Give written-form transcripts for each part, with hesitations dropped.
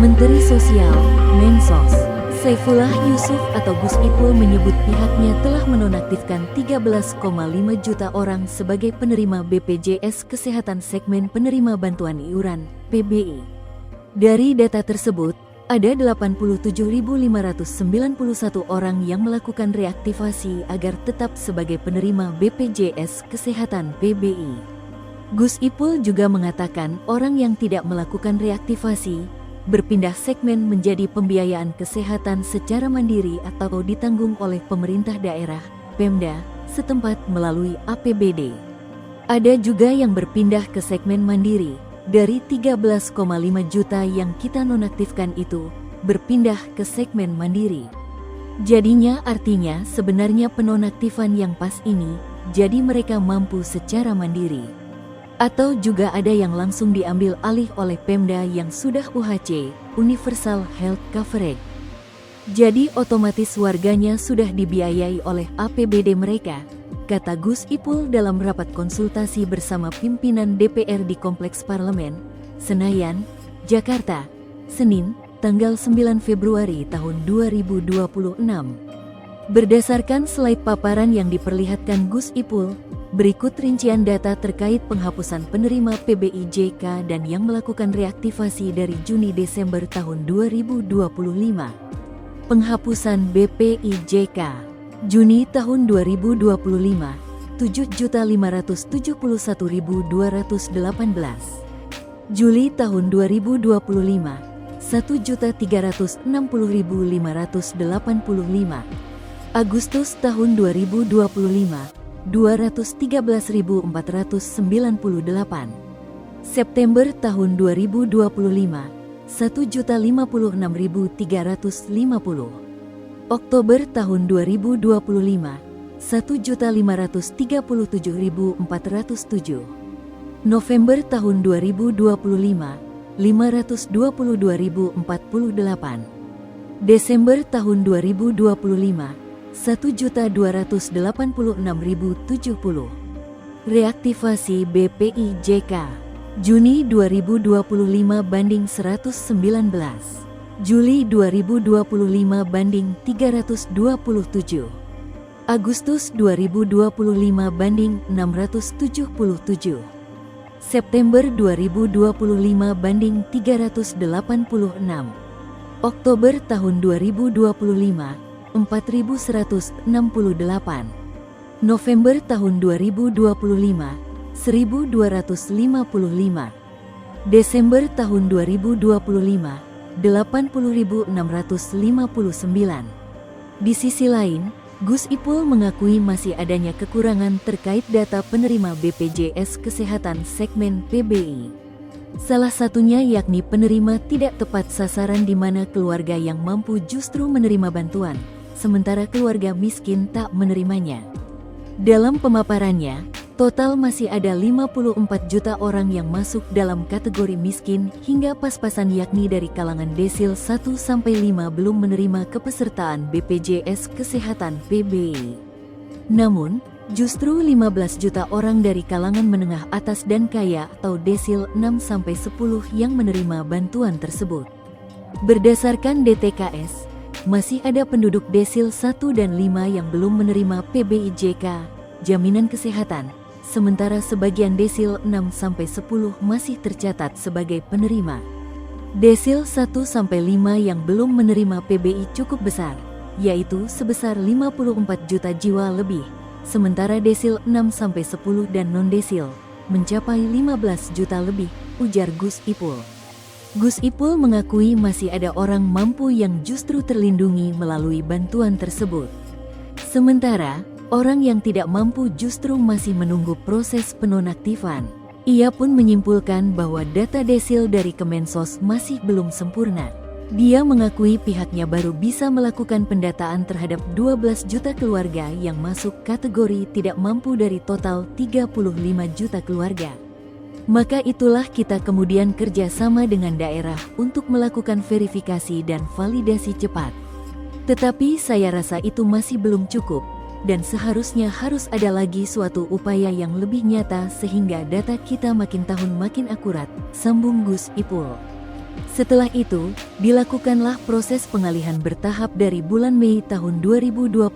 Menteri Sosial, Mensos, Saifullah Yusuf atau Gus Ipul menyebut pihaknya telah menonaktifkan 13,5 juta orang sebagai penerima BPJS Kesehatan segmen penerima bantuan iuran, PBI. Dari data tersebut, ada 87.591 orang yang melakukan reaktivasi agar tetap sebagai penerima BPJS Kesehatan PBI. Gus Ipul juga mengatakan orang yang tidak melakukan reaktivasi berpindah segmen menjadi pembiayaan kesehatan secara mandiri atau ditanggung oleh pemerintah daerah, Pemda, setempat melalui APBD. Ada juga yang berpindah ke segmen mandiri, dari 13,5 juta yang kita nonaktifkan itu, berpindah ke segmen mandiri. Jadinya artinya sebenarnya penonaktifan yang pas ini, jadi mereka mampu secara mandiri. Atau juga ada yang langsung diambil alih oleh Pemda yang sudah UHC, Universal Health Coverage. Jadi otomatis warganya sudah dibiayai oleh APBD mereka, kata Gus Ipul dalam rapat konsultasi bersama pimpinan DPR di Kompleks Parlemen, Senayan, Jakarta, Senin, tanggal 9 Februari tahun 2026. Berdasarkan slide paparan yang diperlihatkan Gus Ipul, berikut rincian data terkait penghapusan penerima PBI-JK dan yang melakukan reaktivasi dari Juni-Desember tahun 2025. Penghapusan BPI-JK Juni tahun 2025, 7.571.218. Juli tahun 2025, 1.360.585. Agustus tahun 2025, 213.498. September tahun 2025, 1.056.350. Oktober tahun 2025, 1.537.407. November tahun 2025, 522.048. Desember tahun 2025, 1.286.070. Reaktivasi BPI-JK Juni 2025 banding 119, Juli 2025 banding 327, Agustus 2025 banding 677, September 2025 banding 386, Oktober tahun 2025 4.168, November tahun 2025, 1.255, Desember tahun 2025, 80.659. Di sisi lain, Gus Ipul mengakui masih adanya kekurangan terkait data penerima BPJS Kesehatan segmen PBI. Salah satunya yakni penerima tidak tepat sasaran di mana keluarga yang mampu justru menerima bantuan, sementara keluarga miskin tak menerimanya. Dalam pemaparannya, total masih ada 54 juta orang yang masuk dalam kategori miskin hingga pas-pasan yakni dari kalangan desil 1-5 belum menerima kepesertaan BPJS Kesehatan PBI. Namun, justru 15 juta orang dari kalangan menengah atas dan kaya atau desil 6-10 yang menerima bantuan tersebut. Berdasarkan DTKS, masih ada penduduk desil 1 dan 5 yang belum menerima PBI-JK, jaminan kesehatan, sementara sebagian desil 6-10 masih tercatat sebagai penerima. Desil 1-5 yang belum menerima PBI cukup besar, yaitu sebesar 54 juta jiwa lebih, sementara desil 6-10 dan non-desil mencapai 15 juta lebih, ujar Gus Ipul. Gus Ipul mengakui masih ada orang mampu yang justru terlindungi melalui bantuan tersebut. Sementara, orang yang tidak mampu justru masih menunggu proses penonaktifan. Ia pun menyimpulkan bahwa data desil dari Kemensos masih belum sempurna. Dia mengakui pihaknya baru bisa melakukan pendataan terhadap 12 juta keluarga yang masuk kategori tidak mampu dari total 35 juta keluarga. Maka itulah kita kemudian kerjasama dengan daerah untuk melakukan verifikasi dan validasi cepat. Tetapi saya rasa itu masih belum cukup, dan seharusnya harus ada lagi suatu upaya yang lebih nyata sehingga data kita makin tahun makin akurat, sambung Gus Ipul. Setelah itu, dilakukanlah proses pengalihan bertahap dari bulan Mei tahun 2025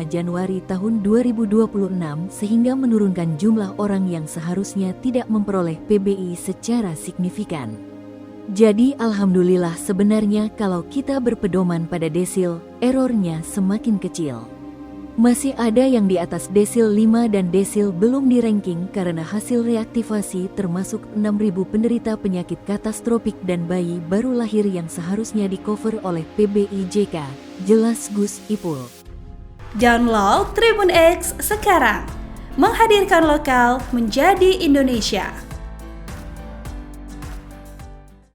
Januari tahun 2026 sehingga menurunkan jumlah orang yang seharusnya tidak memperoleh PBI secara signifikan. Jadi alhamdulillah sebenarnya kalau kita berpedoman pada desil, errornya semakin kecil. Masih ada yang di atas desil 5 dan desil belum di-ranking karena hasil reaktivasi termasuk 6.000 penderita penyakit katastropik dan bayi baru lahir yang seharusnya di-cover oleh PBIJK, jelas Gus Ipul. Download Tribun X sekarang, menghadirkan lokal menjadi Indonesia.